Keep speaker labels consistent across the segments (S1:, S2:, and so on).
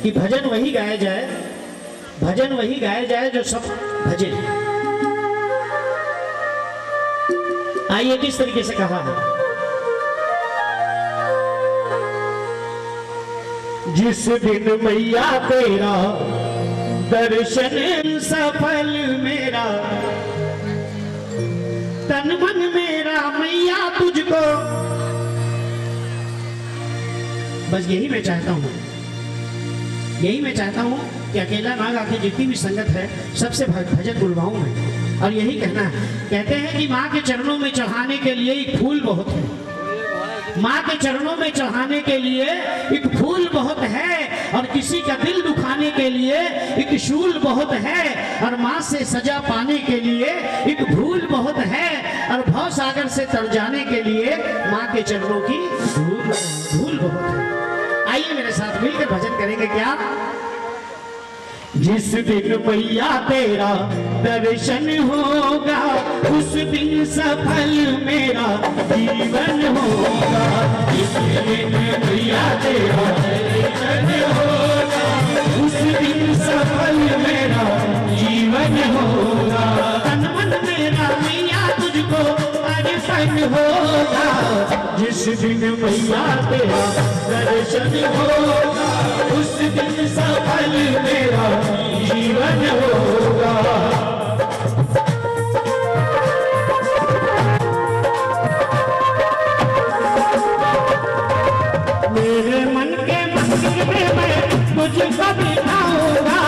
S1: कि भजन वही गाया जाए, भजन वही गाया जाए जो सब भजे। आइए किस तरीके से कहा है। जिस दिन मैया तेरा दर्शन सफल मेरा, तन मन मेरा मैया तुझको। बस यही मैं चाहता हूं, यही मैं चाहता हूं कि अकेला ना गा के जितनी भी संगत है सबसे भजन बुलवाऊं मैं। और यही कहना है, कहते हैं कि माँ के चरणों में चढ़ाने के लिए एक फूल बहुत है, माँ के चरणों में चढ़ाने के लिए एक फूल बहुत है, और किसी का दिल दुखाने के लिए एक शूल बहुत है, और माँ से सजा पाने के लिए एक भूल बहुत है, और भव सागर से तर जाने के लिए माँ के चरणों की धूल बहुत है। आइए मेरे साथ मिलकर भजन करेंगे क्या। जिस दिन मैया तेरा दर्शन होगा, उस दिन सफल मेरा जीवन होगा। जिस दिन मैया तेरा दर्शन होगा, उस दिन सफल मेरा जीवन होगा। तन मन मेरा मैया तुझको अर्पण होगा। जिस दिन मैया तेरा दर्शन होगा, उस दिन सफल मेरा जीवन होगा। मेरे मन के मंदिर में मैं तुझको बिठाऊंगा,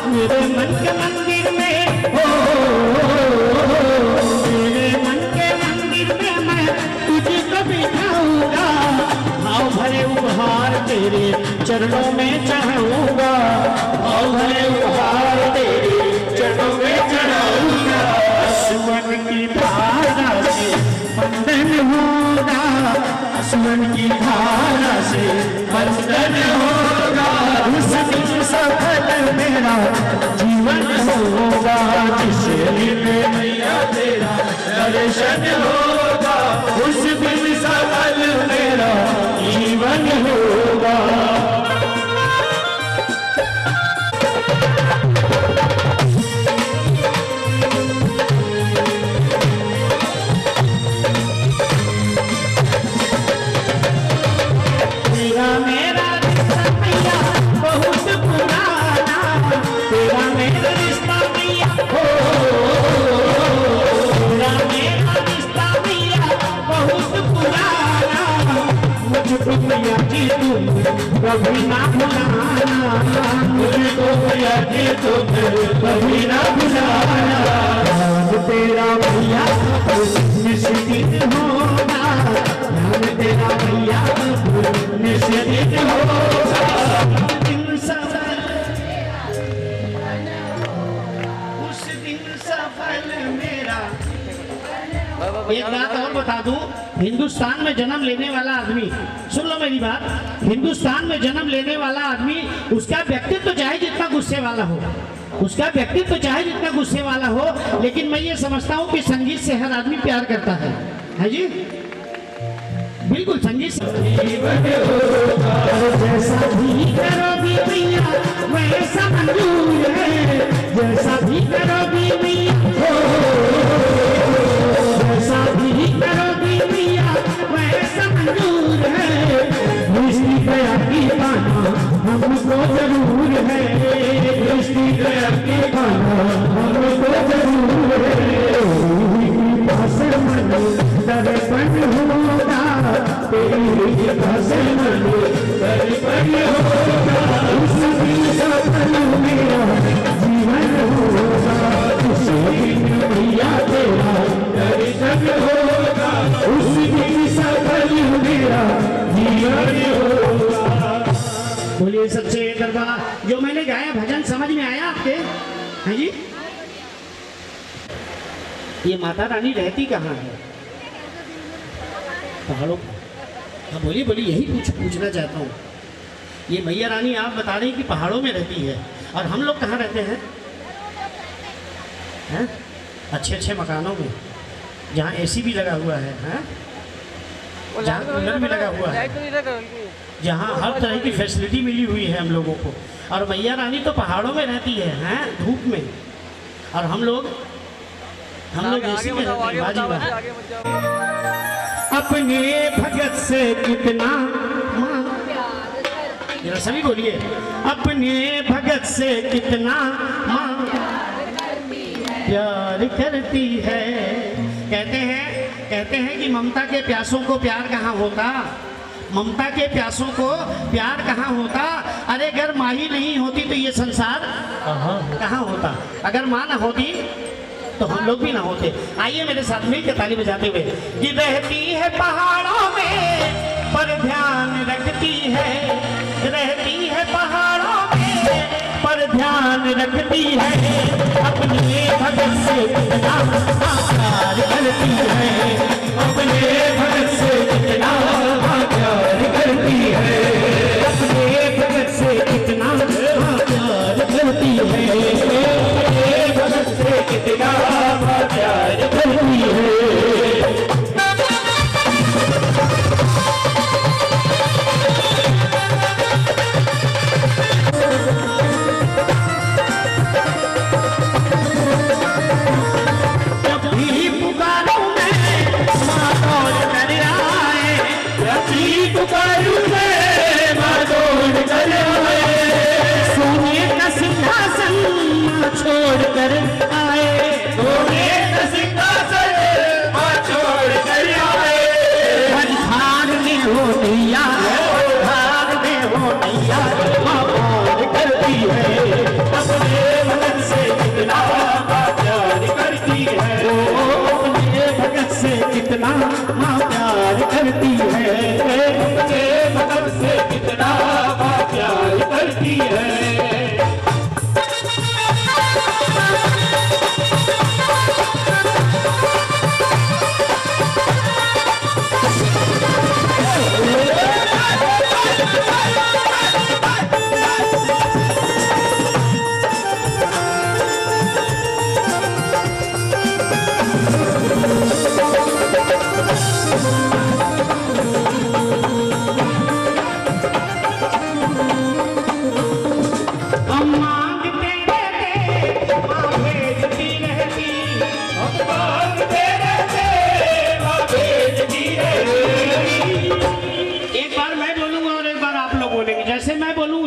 S1: मेरे मन के मंदिर में मेरे मन के मंदिर में मैं तुझको बिठाऊंगा। भाव भरे उपहार तेरे चरणों में चढ़ाऊंगा, भाव भरे उपहार तेरे चरणों में चढ़ाऊंगा। सुमन की धारा से बंधन होगा, सुमन की धारा से बंधन होगा। उस दिन सफल मेरा जीवन होगा। जिस दिन मैया तेरा दर्शन होगा, उस दिन सफल मेरा जीवन होगा। तेरा मेरा रिश्ता मैया बहुत पुराना, तेरा मेरा रिश्ता मैया हो, तेरा मेरा रिश्ता मैया बहुत पुराना। मुझको मैया जी तुम कभी ना भुलाना, मुझको मैया जी तुम कभी ना भुलाना। तेरा मैया निश्चित होगा, तेरा मैया निश्चित होगा। उस दिन सफल मेरा। एक बात और बता दूं, हिंदुस्तान में जन्म लेने वाला आदमी, सुन लो मेरी बात, हिंदुस्तान में जन्म लेने वाला आदमी, उसका व्यक्तित्व चाहे जितना गुस्से वाला हो, उसका व्यक्तित्व चाहे जितना गुस्से वाला हो, लेकिन मैं ये समझता हूँ कि संगीत से हर आदमी प्यार करता है जी, बिल्कुल संगीत से। जैसा भी करोगी मैया वैसा मंजूर है, जैसा भी करोगी मैया हो, जैसा भी करोगी मैया वैसा मंजूर है। दृष्टि दया की पाना हमको जरूर है, दृष्टि दया की पाना हमको जरूर है। दर्पण होगा तेरी फसल दर्पण होगा, उस दिन सफल मेरा जीवन होगा। उस दिन मैया तेरा दर्शन होगा, उस दिन सफल मेरा जीवन होगा। बोलिए सच्चे दरबार। जो मैंने गाया भजन समझ में आया आपके? हैं जी? ये माता रानी रहती कहाँ है? पहाड़ों। हाँ बोलिए बोलिए, यही पूछना चाहता हूँ। ये मैया रानी आप बता रही कि पहाड़ों में रहती है, और हम लोग कहाँ रहते हैं? हैं? अच्छे अच्छे मकानों में, जहाँ एसी भी लगा हुआ है, हैं? जहाँ कूलर भी लगा हुआ है, जहाँ हर तरह की फैसिलिटी मिली हुई है हम लोगों को। और मैया रानी तो पहाड़ों में रहती है, हैं, धूप में, और हम लोग ऐसी में रहते हैं। बाजी अपने भगत से कितना जरा सभी बोलिए, अपने भगत से कितना माँ प्यार करती है। कहते हैं कि ममता के प्यासों को प्यार कहाँ होता, ममता के प्यासों को प्यार कहाँ होता। अरे अगर माँ ही नहीं होती तो ये संसार कहाँ होता, अगर माँ ना होती तो हम लोग भी ना होते। आइए मेरे साथ मिलकर ताली बजाते हुए, कि रहती है पहाड़ों में पर ध्यान रखती है, रहती है पहाड़ों में पर ध्यान रखती है, अपने भगत से कितना प्यार करती है, अपने भगत से कितना प्यार करती है, अपने भगत से कितना प्यार करती है, अपने भगत से कितना प्यार करती है। छोड़ कर आए, सोने का सिंहासन छोड़ कर आए, भाग में हो नैया, भाग में हो नैया, माँ प्यार करती है, अपने भगत से कितना प्यार करती है, अपने भगत से कितना माँ प्यार करती है, अपने भगत से कितना प्यार करती है।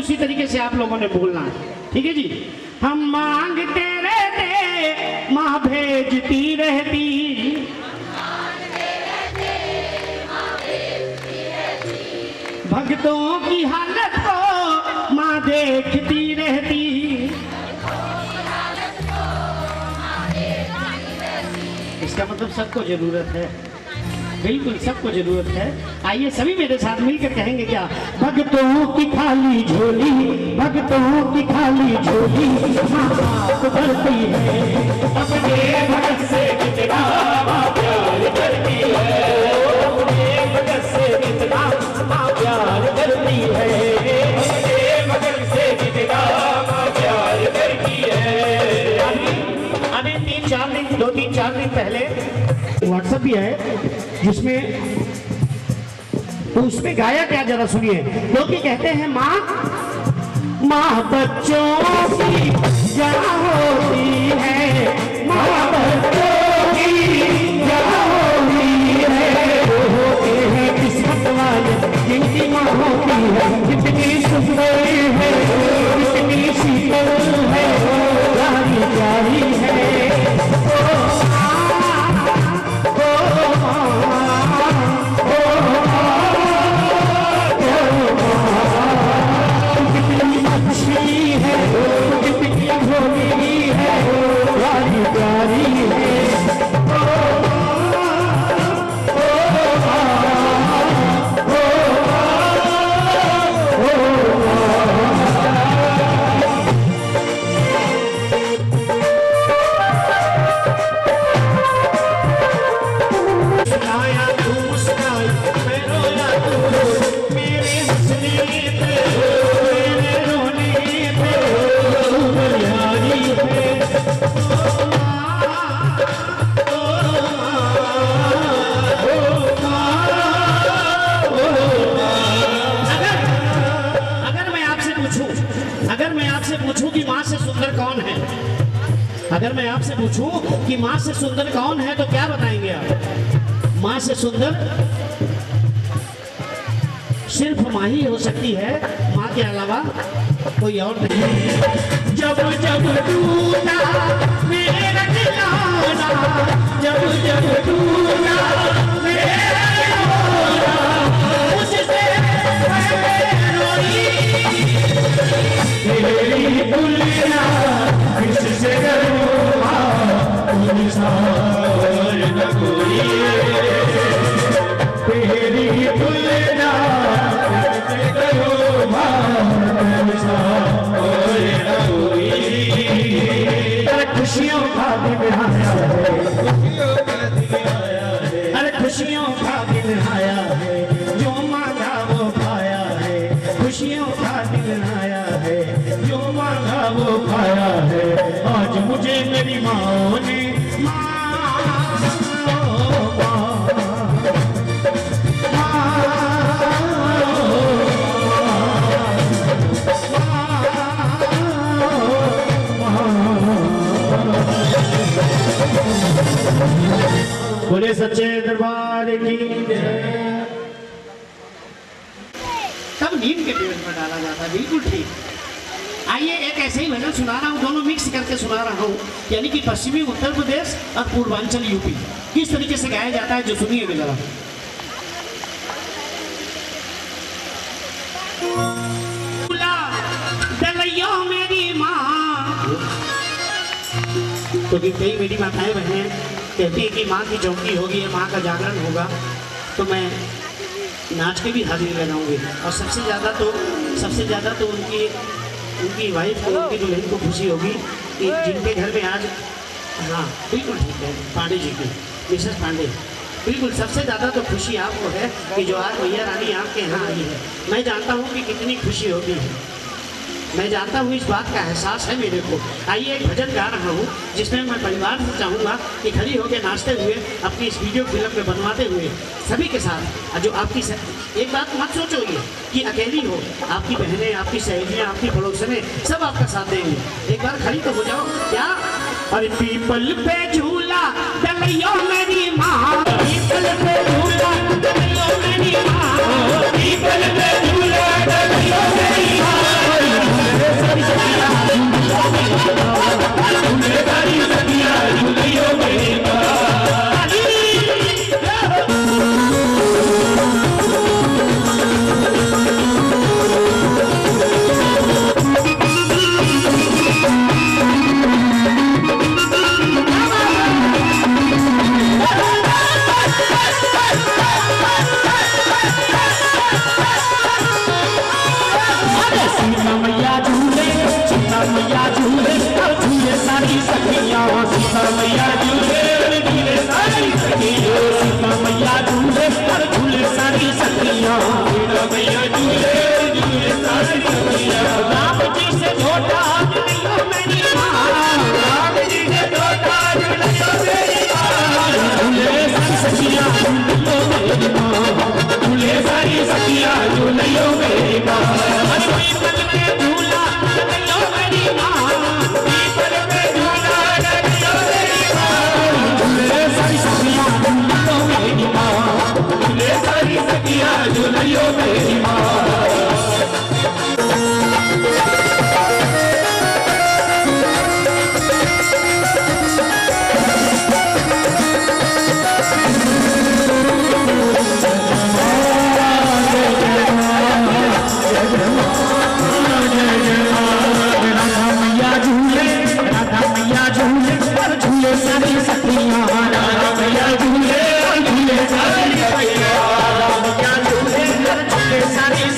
S1: उसी तरीके से आप लोगों ने बोलना है, ठीक है जी। हम मांगते रहते माँ भेजती रहती, भक्तों की हालत को माँ देखती रहती, इसका मतलब सबको जरूरत है, बिल्कुल सबको जरूरत है। आइए सभी मेरे साथ मिलकर कहेंगे क्या, भक्तों की खाली झोली, भक्तों की खाली झोली माँ बाप भरती है, अपने भगत से कितना प्यार करती है, अपने भगत से कितना प्यार करती है, अपने भगत से कितना प्यार करती है। अभी 2-3-4 दिन पहले व्हाट्सएप भी है जिसमें, तो उसमें गाया क्या जरा सुनिए, क्योंकि कहते हैं माँ बच्चों की जहाँ होती है, माँ बच्चों की जहाँ होती है, वो होते हैं किस्मत वाले जिनकी माँ होती है, कितनी सुंदर है, कितनी शीतल है, प्यारी प्यारी है, कितनी अच्छी है। कि माँ से सुंदर कौन है, अगर मैं आपसे पूछूं कि माँ से सुंदर कौन है तो क्या बताएंगे आप? माँ से सुंदर सिर्फ माँ ही हो सकती है, माँ के अलावा कोई और नहीं। जब जब टूटा मेरा खिलौना, जब जब टूटा मेरा खिलौना, उससे मैं रोई तेरी दुनिया किससे करूँ इंसान न कोई, तेरी दुनिया किससे करूँ खुशियों का दिन आया है, अरे खुशियों का दिन आया है, जो मांगा वो पाया है, खुशियों का दिन आया है, जो मांगा वो पाया है। आज मुझे मेरी माँ ने बोले सच्चे दरबार की जय। तब नीम के पेड़ पर डाला जाता है, बिल्कुल ठीक। आइए एक ऐसे ही भजन सुना रहा हूँ, दोनों मिक्स करके सुना रहा हूँ, यानी कि पश्चिमी उत्तर प्रदेश और पूर्वांचल यूपी किस तरीके से गाया जाता है, जो सुनिएगा जरा। मेरी माँ, क्योंकि कई मेरी माताएं बहनें कहती है कि माँ की चौकी होगी, माँ का जागरण होगा, तो मैं नाच के भी हाजिरी लगाऊंगी। और सबसे ज़्यादा तो उनकी वाइफ को, उनकी दुल्हन को खुशी होगी कि जिनके घर में आज, हाँ बिल्कुल ठीक है, पांडे जी की, मिसेस पांडे, बिल्कुल सबसे ज़्यादा तो खुशी आपको है कि जो आज मैया रानी आपके यहाँ आई है। मैं जानता हूँ कि कितनी खुशी होगी, मैं जानता हूँ, इस बात का एहसास है मेरे को। आइए एक भजन गा रहा हूँ जिसमें मैं परिवार से चाहूँगा कि खड़ी होकर नाचते हुए अपनी इस वीडियो फिल्म में बनवाते हुए सभी के साथ, जो आपकी एक बात मत सोचो ये कि अकेली हो, आपकी बहनें, आपकी सहेलियाँ, आपकी पड़ोसनें सब आपका साथ देंगे। एक बार खड़ी तो हो जाओ क्या। अरे पीपल पे झूला डलियो मेरी माँ, पीपल पे झूला डलियो मेरी माँ, पीपल पे झूला डलियो मेरी माँ, सारी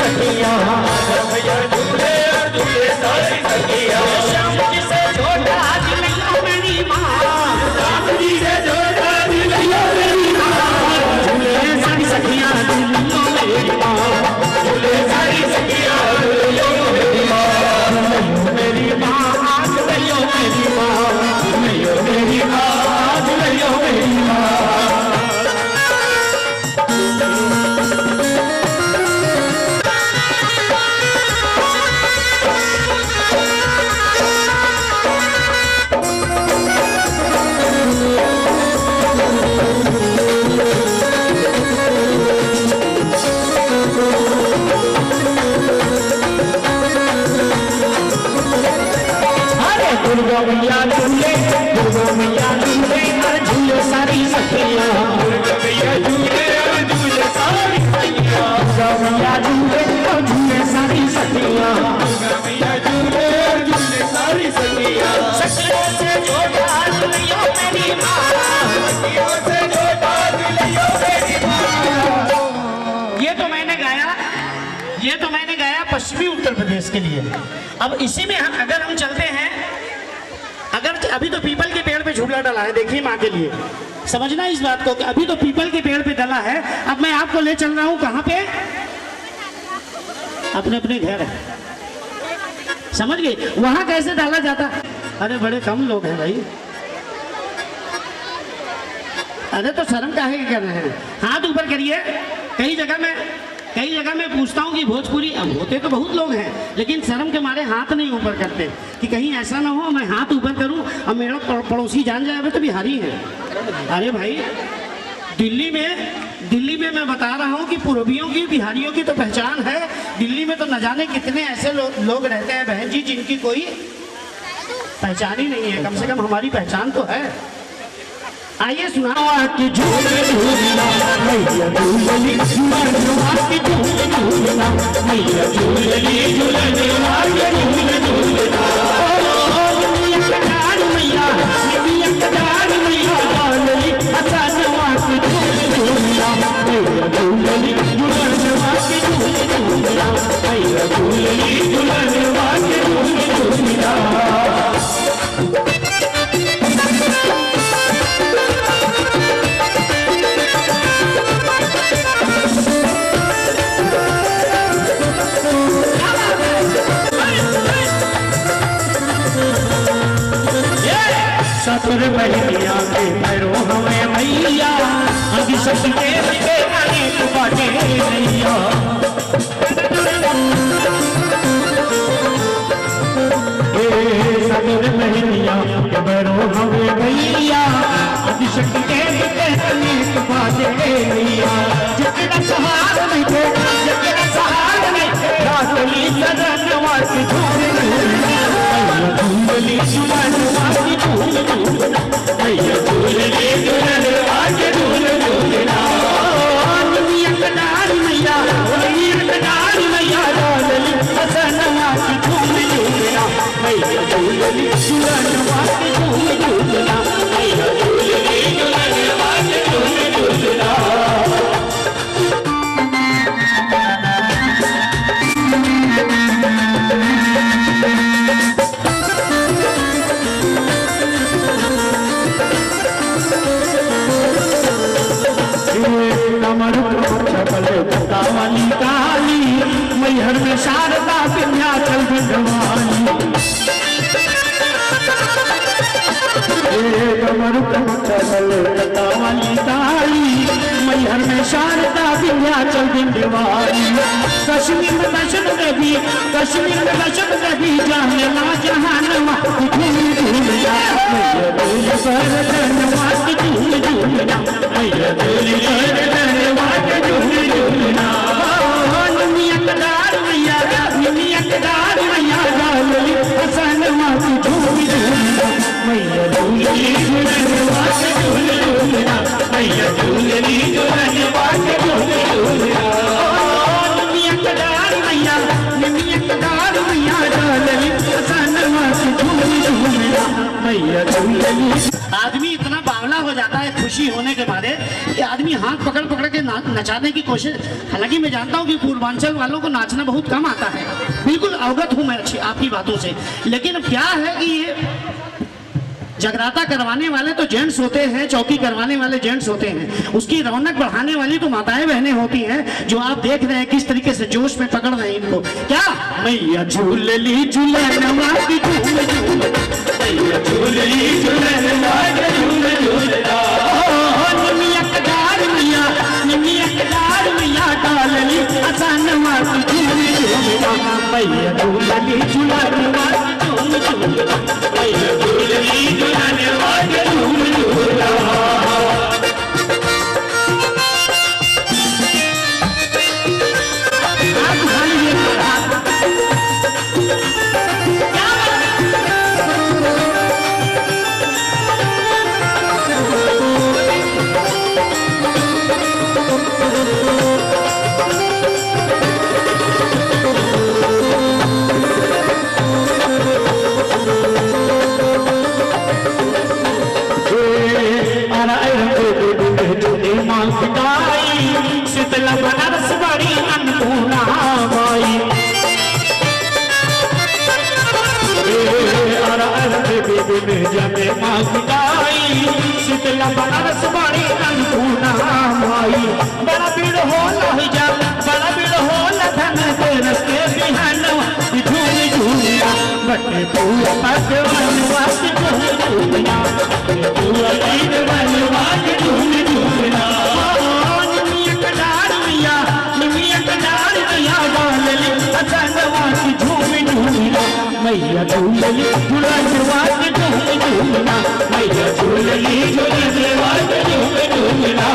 S1: दुर्गा मैया झूले, दुर्गा मैया झूले और झूले सारी सखियां, दुर्गा मैया झूले और झूले सारी सखियां, दुर्गा मैया झूले और झूले सारी सखियां, दुर्गा मैया झूले और झूले सारी सखियां। सखियों से जो डाल लियो मेरी मां, सखियों से जो डाल लियो मेरी मां। ये तो मैंने गाया पश्चिमी उत्तर प्रदेश के लिए। अब इसी में अगर हम चलते हैं, अगर अभी तो पीपल के पेड़ पे झूला डला है, देखिए माँ के लिए, समझना इस बात को कि अभी तो पीपल के पेड़ पे डला है। अब मैं आपको ले चल रहा हूँ कहाँ पे, अपने अपने घर, समझ गए? वहां कैसे डाला जाता? अरे बड़े कम लोग हैं भाई, अरे तो शर्म काहे के कर रहे हैं? हाथ ऊपर करिए। कई जगह मैं पूछता हूँ कि भोजपुरी, अब होते तो बहुत लोग हैं, लेकिन शर्म के मारे हाथ नहीं ऊपर करते कि कहीं ऐसा ना हो मैं हाथ ऊपर करूँ और मेरा पड़ोसी जान जाए तो बिहारी है। अरे भाई दिल्ली में मैं बता रहा हूँ कि पूर्वियों की, बिहारियों की तो पहचान है। दिल्ली में तो न जाने कितने ऐसे लोग रहते हैं बहन जी जिनकी कोई पहचान ही नहीं है। कम से कम हमारी पहचान तो है। आइए सुनाओ कि झूले झूलना मैया झूलनी, झूलना की झूले झूलना मैया झूलनी, झूलना के झूले झूलना। मैया कटार मैया, मैया कटार मैया झूलनी, अचानवा की झूले झूलना मैया झूलनी, झूलना के झूले झूलना मैया झूलनी, झूलना के झूले झूलना। ससुर बहनिया के भैरो हमें मैया, अभी सबके अनेक बाटे नैया। ससुर बहनिया के भैरो हमें मैया, अभी सबके अनेक बाटे नैया। जितना सहार नहीं थे, जितना सहार नहीं थे, रातली सदनवा की झूले झूलना झूलनी, झूलनवा की झूले झूलना मैया झूलनी, झूलनवा के झूले झूलना। निमिया कटार मैया, निमिया कटार मैया झूलनी, हसनवा की झूले झूलना मैया झूलनी, झूलनवा के झूले झूलना मैया झूलनी, झूलनवा के झूले झूलना। वाली काली मैहर में शारदा विंध्याचल भगवानी, कलकत्ता वाली काली मैहर में शारदा विंध्याचल भगवानी। कश्मीर में दर्शन देवी, कश्मीर में दर्शन देवी, जाने ना जहानवा की झूल झूलना मैया झूल पर धनवा की झूल झूलना मैया झूल पर धनवा की झूल झूलना। निमिया कटार मैया, निमिया कटार मैया झूलनी, हसनवा की झूल झूलना मैया झूलनी, झूलनवा के झूल झूलना मैया झूलनी, झूलनवा के झूल झूलना। निमिया कटार मैया, निमिया कटार मैया झूलनी, हसनवा की झूल झूलना मैया झूलनी। आदमी इतना बावला हो जाता है खुशी होने के बाद कि आदमी हाथ पकड़ पकड़ के नचाने की कोशिश। हालांकि मैं जानता हूँ कि पूर्वांचल वालों को नाचना बहुत कम आता है, बिल्कुल अवगत हूँ मैं अच्छी आपकी बातों से। लेकिन क्या है कि ये जगराता करवाने वाले तो जेंट्स होते हैं, चौकी करवाने वाले जेंट्स होते हैं, उसकी रौनक बढ़ाने वाली तो माताएं बहनें होती हैं, जो आप देख रहे हैं किस तरीके से जोश में पकड़ रहे हैं इनको। क्या मैया झूलली झूलनवा की झूल झूलना मैया झूलली झूलनवा की झूल झूलना। निमिया कटार मैया, निमिया कटार मैया डालली हसनवा की झूल झूलना मैया झूलली झूलनवा की झूल झूलना मैया झूलली झूलनवा की झूल झूलना।
S2: दिन जने माँ गुदाई शीतला बनारस बाड़ी अन्नपूर्णा माई बड़ा भीड़ होला जा बड़ा भीड़ होला धन के रस्ते बिहान झूम झूमना बटे पूरा पकवान वास झूम झूमना पूरा लीन बनवास झूम झूमना निमिया कडार मिया डालली असनवास झूम झूमना मैया झूलली झूलनवास झूम झूमना मैया झूलली झूलनवास झूम झूमना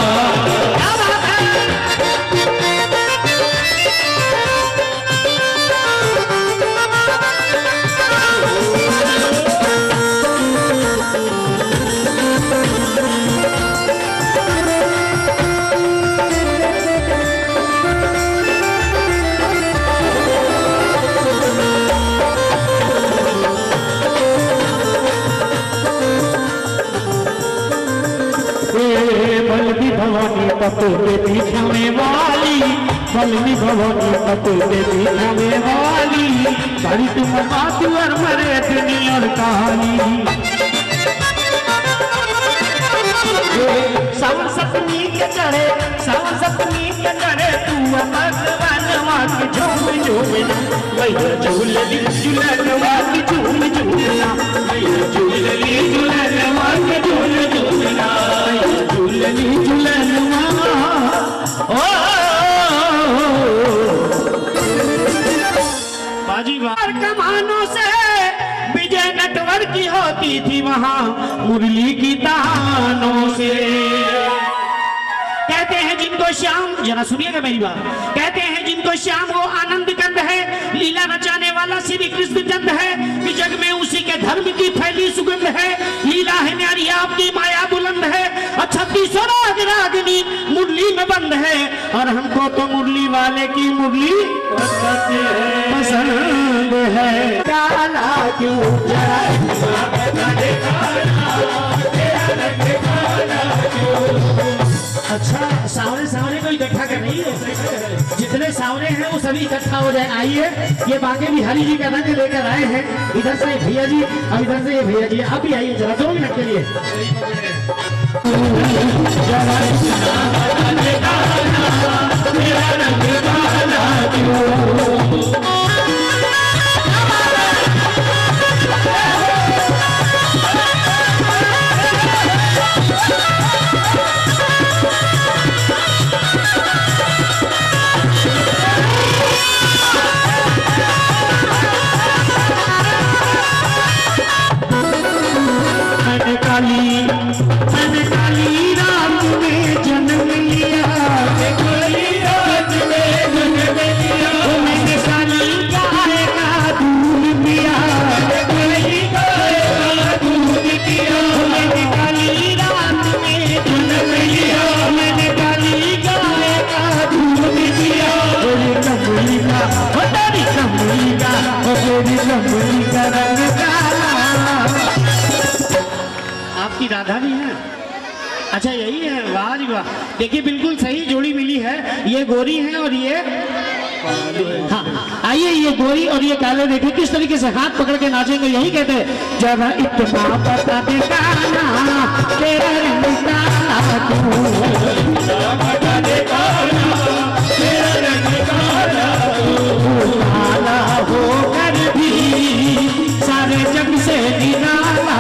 S2: भवानी पतु के पीछे वाली बलनी भवानी पतु के पीछे वाली बड़ी तुम बातू और मरे दुनिया और कहानी सावन सपनी के चढ़े तू भगवान वाक झूम झूमना मैया झूलली झूलन वाक झूम झूमना मैया झूलली झूलन वाक झूम झूमना मैया झूलली झूलन
S1: बाजी बार
S2: कमानों से विजय नटवर की होती थी वहाँ मुरली की तानों से कहते हैं जिनको श्याम जरा सुनिएगा मेरी बात कहते हैं जिनको श्याम वो आनंद कंद है लीला रचाने वाला श्री कृष्ण चंद है कि जग में उसी के धर्म की फैली सुगंध है लीला है न्यारी आपकी माया बुलंद है और 36 राग रागनी मुरली में बंद है और हमको तो मुरली वाले की मुरली पसंद है काला क्यों
S1: अच्छा सावरे सावरे को इकट्ठा कर नहीं है जितने सावरे हैं वो सभी इकट्ठा हो जाए आइए ये बाकी बिहारी जी का रंग लेकर आए हैं इधर से भैया जी और इधर से ये भैया जी आप भी आइए जरा 2 मिनट के लिए
S2: मैंने काली रात में जन्म लिया मैंने काली गाय का दूध पिया मैंने काली रात में जन्म लिया मैंने काली गाय का दूध पिया कमली का तेरी कमली का रंग काला
S1: आपकी राधा भी है अच्छा यही है वाह जी वाह देखिए बिल्कुल सही जोड़ी मिली है ये गोरी है और ये हाँ आइए ये गोरी और ये काले देखिए किस तरीके से हाथ पकड़ के नाचेंगे यही कहते हैं जब इतना पता दिखाना तेरा रंग काला काला होकर भी सारे जग से निराला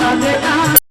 S1: लागे ना